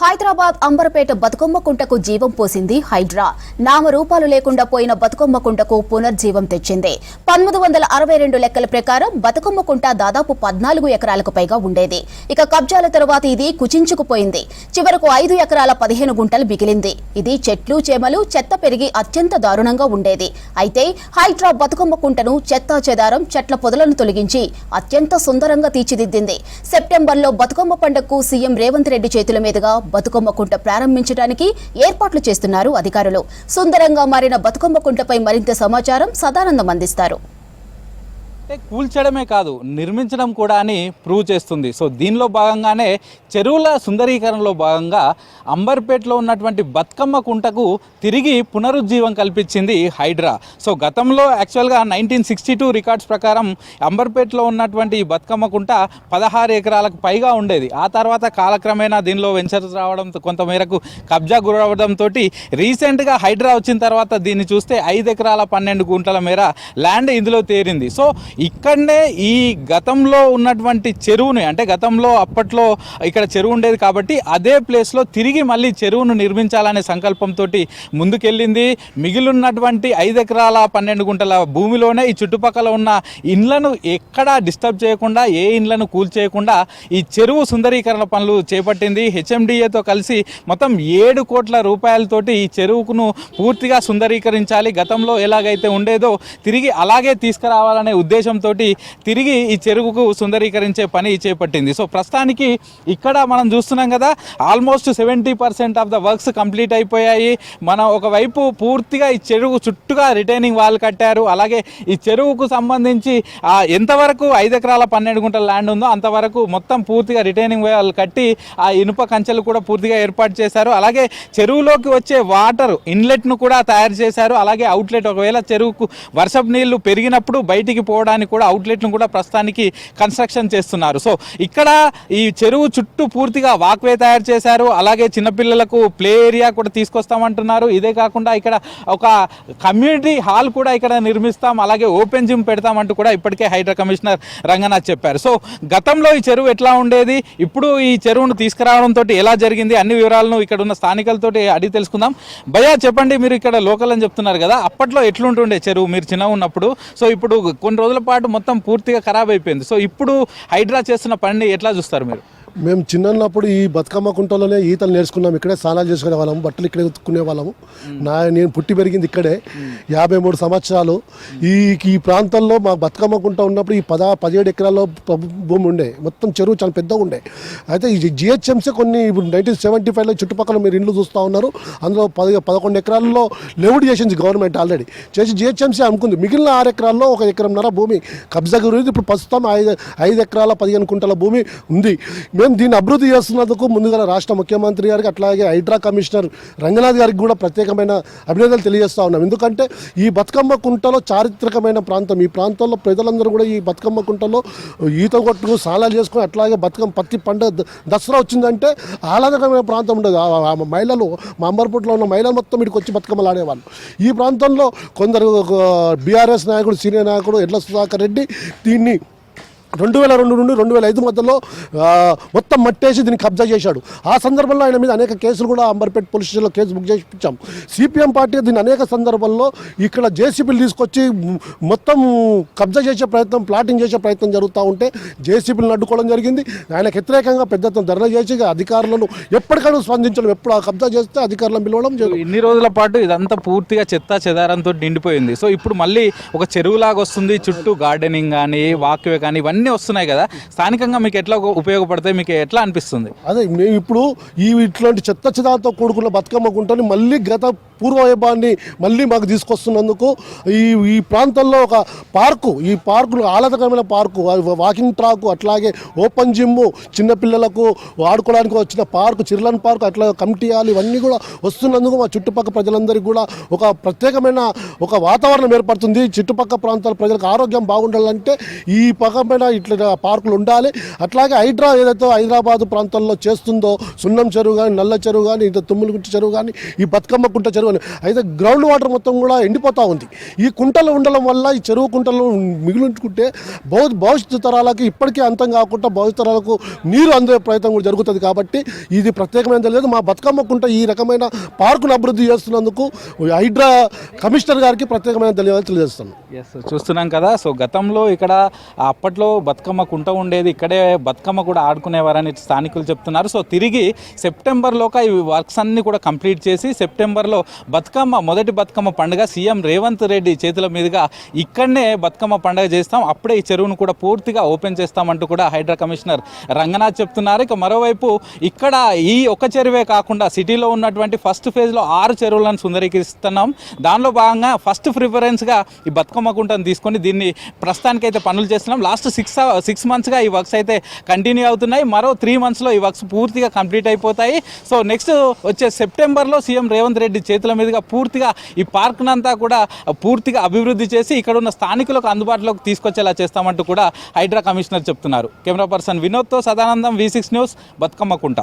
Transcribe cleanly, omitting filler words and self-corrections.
హైదరాబాద్ అంబర్పేట బతుకమ్మ కుంటకు జీవం పోసింది హైడ్రా. నామరూపాలు లేకుండా పోయిన బతుకమ్మ కుంటకు పునర్జీవం తెచ్చింది. 1962 లెక్కల ప్రకారం బతుకమ్మ కుంట దాదాపు 14 ఎకరాలకు పైగా ఉండేది. ఇక కబ్జాల తరువాత ఇది కుచించుకుపోయింది. చివరకు 5 ఎకరాల 15 గుంటలు మిగిలింది. ఇది చెట్లు చేమలు చెత్త పెరిగి అత్యంత దారుణంగా ఉండేది. అయితే హైడ్రా బతుకమ్మ కుంటను చెత్తా చెదారం చెట్ల పొదలను తొలగించి అత్యంత సుందరంగా తీర్చిదిద్దింది. సెప్టెంబర్లో బతుకమ్మ పండుగకు సీఎం రేవంత్ రెడ్డి చేతుల మీదుగా బతుకమ్మ కుంట ప్రారంభించడానికి ఏర్పాట్లు చేస్తున్నారు అధికారులు. సుందరంగా మారిన బతుకమ్మ కుంటపై మరింత సమాచారం సదానందం అందిస్తారు. కూల్చడమే కాదు, నిర్మించడం కూడా అని ప్రూవ్ చేస్తుంది. సో దీనిలో భాగంగానే చెరువుల సుందరీకరణలో భాగంగా అంబర్పేటలో ఉన్నటువంటి బతుకమ్మ కుంటకు తిరిగి పునరుజ్జీవం కల్పించింది హైడ్రా. సో గతంలో యాక్చువల్గా 1962 రికార్డ్స్ ప్రకారం అంబర్పేటలో ఉన్నటువంటి బతుకమ్మ కుంట 16 ఎకరాలకు పైగా ఉండేది. ఆ తర్వాత కాలక్రమేణా దీనిలో వెంచర్స్ రావడంతో కొంతమేరకు కబ్జా గురవడంతో రీసెంట్గా హైడ్రా వచ్చిన తర్వాత దీన్ని చూస్తే 5 ఎకరాల 12 గుంటల మేర ల్యాండ్ ఇందులో తేరింది. సో ఇక్కడనే ఈ గతంలో ఉన్నటువంటి చెరువుని, అంటే గతంలో అప్పట్లో ఇక్కడ చెరువు ఉండేది కాబట్టి అదే ప్లేస్లో తిరిగి మళ్ళీ చెరువును నిర్మించాలనే సంకల్పంతో ముందుకెళ్ళింది. మిగిలినటువంటి 5 ఎకరాల 12 గుంటల భూమిలోనే ఈ చుట్టుపక్కల ఉన్న ఇండ్లను ఎక్కడా డిస్టర్బ్ చేయకుండా, ఏ ఇండ్లను కూల్చేయకుండా ఈ చెరువు సుందరీకరణ పనులు చేపట్టింది. హెచ్ఎండిఏతో కలిసి మొత్తం 7 కోట్ల రూపాయలతోటి ఈ చెరువును పూర్తిగా సుందరీకరించాలి, గతంలో ఎలాగైతే ఉండేదో తిరిగి అలాగే తీసుకురావాలనే ఉద్దేశంతో తిరిగి ఈ చెరువుకు సుందరీకరించే పని చేపట్టింది. సో ప్రస్తుతానికి ఇక్కడ మనం చూస్తున్నాం కదా, almost 70% of the works complete అయిపోయాయి. మనం ఒకవైపు పూర్తిగా ఈ చెరువు చుట్టూగా రిటైనింగ్ వాల్ కట్టారు. అలాగే ఈ చెరువుకు సంబంధించి ఎంతవరకు 5 ఎకరాల 12 గుంటల ల్యాండ్ ఉందో అంతవరకు మొత్తం పూర్తిగా రిటైనింగ్ వాల్ కట్టి ఆ ఇనుప కంచెలు కూడా పూర్తిగా ఏర్పాటు చేశారు. అలాగే చెరువులోకి వచ్చే వాటర్ ఇన్లెట్ను కూడా తయారు చేశారు. అలాగే అవుట్లెట్, ఒకవేళ చెరువుకు వర్షపు నీళ్లు పెరిగినప్పుడు బయటికి పోవడానికి కూడా అవుట్లెట్ను కూడా ప్రస్తుతానికి కన్స్ట్రక్షన్ చేస్తున్నారు. సో ఇక్కడ ఈ చెరువు చుట్టూ పూర్తిగా వాక్వే తయారు చేశారు. అలాగే చిన్నపిల్లలకు ప్లే ఏరియా కూడా తీసుకొస్తామంటున్నారు. ఇదే కాకుండా ఇక్కడ ఒక కమ్యూనిటీ హాల్ కూడా ఇక్కడ నిర్మిస్తాం, అలాగే ఓపెన్ జిమ్ పెడతామంటూ కూడా ఇప్పటికే హైడ్రా కమిషనర్ రంగనాథ్ చెప్పారు. సో గతంలో ఈ చెరువు ఎట్లా ఉండేది, ఇప్పుడు ఈ చెరువును తీసుకురావడంతో ఎలా జరిగింది, అన్ని వివరాలను ఇక్కడ ఉన్న స్థానికులతో అడిగి తెలుసుకుందాం. భయ్యా చెప్పండి, మీరు ఇక్కడ లోకల్ అని చెప్తున్నారు కదా, అప్పట్లో ఎట్లుంటుండే చెరువు మీరు చిన్న ఉన్నప్పుడు? సో ఇప్పుడు కొన్ని రోజుల పాటు మొత్తం పూర్తిగా ఖరాబ్ అయిపోయింది. సో ఇప్పుడు హైడ్రా చేస్తున్న పనిని ఎట్లా చూస్తారు మీరు? మేము చిన్నప్పుడు ఈ బతుకమ్మ కుంటలోనే ఈతలు నేర్చుకున్నాం, ఇక్కడే స్నానాలు చేసుకునే వాళ్ళము, బట్టలు ఇక్కడే ఉతుక్కునే వాళ్ళము. నేను పుట్టి పెరిగింది ఇక్కడే. 53 సంవత్సరాలు ఈ ప్రాంతంలో మా బతుకమ్మ కుంట ఉన్నప్పుడు ఈ 17 ఎకరాల్లో భూమి ఉండే, మొత్తం చెరువు చాలా పెద్దగా ఉండే. అయితే ఈ జిహెచ్ఎంసీ కొన్ని 1975లో చుట్టుపక్కల మీరు ఇండ్లు చూస్తూ ఉన్నారు, అందులో 11 ఎకరాల్లో లెవెడ్ చేసింది గవర్నమెంట్, ఆల్రెడీ చేసి జిహెచ్ఎంసీ అమ్ముకుంది. మిగిలిన 6 ఎకరాల్లో 1 ఎకరంన్నర భూమి కబ్జా గురించి ఇప్పుడు ప్రస్తుతం 5 ఎకరాల 15 కుంటల భూమి ఉంది. మేము దీన్ని అభివృద్ధి చేస్తున్నందుకు ముందుగా రాష్ట్ర ముఖ్యమంత్రి గారికి, అట్లాగే హైడ్రా కమిషనర్ రంగనాథ్ గారికి కూడా ప్రత్యేకమైన అభినందనలు తెలియజేస్తూ ఉన్నాం. ఎందుకంటే ఈ బతుకమ్మ కుంటలో చారిత్రకమైన ప్రాంతం, ఈ ప్రాంతంలో ప్రజలందరూ కూడా ఈ బతుకమ్మ కుంటలో ఈత కొట్టుకు స్నానాలు చేసుకుని, అట్లాగే పత్తి పండుగ దసరా వచ్చిందంటే ఆహ్లాదకరమైన ప్రాంతం ఉండదు. మహిళలు, మా అంబర్పేటలో ఉన్న మహిళలు మొత్తం ఇక్కడికి వచ్చి బతుకమ్మలు ఆడేవాళ్ళు. ఈ ప్రాంతంలో కొందరు బీఆర్ఎస్ నాయకుడు, సీనియర్ నాయకుడు ఎడ్ల సుధాకర్ రెడ్డి దీన్ని 2002 నుండి 2005 మధ్యలో మొత్తం మట్టేసి దీన్ని కబ్జా చేశాడు. ఆ సందర్భంలో ఆయన మీద అనేక కేసులు కూడా అంబర్పేట పోలీస్ స్టేషన్లో కేసు బుక్ చేయించాం. సిపిఎం పార్టీ దీన్ని అనేక సందర్భాల్లో ఇక్కడ జేసీబీలు తీసుకొచ్చి మొత్తం కబ్జా చేసే ప్రయత్నం, ప్లాటింగ్ చేసే ప్రయత్నం జరుగుతూ ఉంటే జేసీబీలను అడ్డుకోవడం జరిగింది. ఆయనకు వ్యతిరేకంగా పెద్ద ధర్నా చేసి అధికారులను ఎప్పటికైనా స్పందించడం, ఎప్పుడు ఆ కబ్జా చేస్తే అధికారులను పిలవడం జరిగింది. ఇన్ని రోజుల పాటు ఇదంతా పూర్తిగా చెత్త చెదారంతో నిండిపోయింది. సో ఇప్పుడు మళ్ళీ ఒక చెరువులాగా వస్తుంది, చుట్టూ గార్డెనింగ్ కానీ వాక్వే కానీ ఇవన్నీ వస్తున్నాయి కదా, స్థానికంగా మీకు ఎట్లా ఉపయోగపడతాయి, మీకు ఎట్లా అనిపిస్తుంది? అదే మేము ఇప్పుడు ఇట్లాంటి చెత్త చెదాలతో కూడుకున్న బతుకమ్మ కుంటని మళ్ళీ పూర్వ వైభవాన్ని మళ్ళీ మాకు తీసుకొస్తున్నందుకు ఈ ప్రాంతంలో ఒక పార్కు, ఈ పార్కులు ఆహ్లాదకరమైన పార్కు, వాకింగ్ ట్రాక్, అట్లాగే ఓపెన్ జిమ్, చిన్నపిల్లలకు ఆడుకోవడానికి వచ్చిన పార్కు, చిర్లన్ పార్కు, అట్లా కమిటీ హాల్ ఇవన్నీ కూడా వస్తున్నందుకు మా చుట్టుపక్కల ప్రజలందరికీ కూడా ఒక ప్రత్యేకమైన ఒక వాతావరణం ఏర్పడుతుంది. చుట్టుపక్కల ప్రాంతాల ప్రజలకు ఆరోగ్యం బాగుండాలంటే ఈ పక్కమైన ఇట్లా పార్కులు ఉండాలి. అట్లాగే హైడ్రా ఏదైతే హైదరాబాద్ ప్రాంతంలో చేస్తుందో, సున్నం చెరువు కానీ, నల్ల చెరువు కానీ, తుమ్ములగుంట చెరువు కానీ, ఈ బతుకమ్మ కుంట చెరువు చెరువు అని. అయితే గ్రౌండ్ వాటర్ మొత్తం కూడా ఎండిపోతూ ఉంది. ఈ కుంటలు ఉండడం వల్ల ఈ చెరువు కుంటలు మిగిలించుకుంటే భవిష్యత్తు తరాలకి ఇప్పటికీ అంతం కాకుండా భవిష్యత్తు తరాలకు నీరు అందే ప్రయత్నం కూడా జరుగుతుంది. కాబట్టి ఇది ప్రత్యేకమైనది లేదు. మా బతుకమ్మ కుంట ఈ రకమైన పార్కును అభివృద్ధి చేస్తున్నందుకు హైడ్రా కమిషనర్ గారికి ప్రత్యేకమైన ధన్యవాదాలు తెలియజేస్తాను. చూస్తున్నాం కదా. సో గతంలో ఇక్కడ అప్పట్లో బతుకమ్మ కుంట ఉండేది, ఇక్కడే బతుకమ్మ కూడా ఆడుకునేవారని స్థానికులు చెప్తున్నారు. సో తిరిగి సెప్టెంబర్లోకి ఈ వర్క్స్ అన్ని కూడా కంప్లీట్ చేసి సెప్టెంబర్లో మొదటి బతుకమ్మ పండుగ సీఎం రేవంత్ రెడ్డి చేతుల మీదుగా ఇక్కడనే బతుకమ్మ పండుగ చేస్తాం, అప్పుడే ఈ చెరువును కూడా పూర్తిగా ఓపెన్ చేస్తామంటూ కూడా హైడ్రా కమిషనర్ రంగనాథ్ చెప్తున్నారు. ఇక మరోవైపు ఇక్కడ ఈ ఒక్క చెరువే కాకుండా సిటీలో ఉన్నటువంటి ఫస్ట్ ఫేజ్లో 6 చెరువులను సుందరీకరిస్తున్నాం. దానిలో భాగంగా ఫస్ట్ ప్రిఫరెన్స్గా ఈ బతుకమ్మ కుంటను తీసుకొని దీన్ని ప్రస్తుతానికైతే పనులు చేస్తున్నాం. లాస్ట్ 6 మంత్స్గా ఈ వర్క్స్ అయితే కంటిన్యూ అవుతున్నాయి. మరో 3 మంత్స్లో ఈ వర్క్స్ పూర్తిగా కంప్లీట్ అయిపోతాయి. సో నెక్స్ట్ వచ్చే సెప్టెంబర్లో సీఎం రేవంత్ రెడ్డి చేతుల మీదుగా పూర్తిగా ఈ పార్క్నంతా కూడా పూర్తిగా అభివృద్ధి చేసి ఇక్కడ ఉన్న స్థానికులకు అందుబాటులోకి తీసుకొచ్చేలా చేస్తామంటూ కూడా హైడ్రా కమిషనర్ చెప్తున్నారు. కెమెరా పర్సన్ వినోద్తో సదానందం, V6 న్యూస్, బతుకమ్మ కుంట.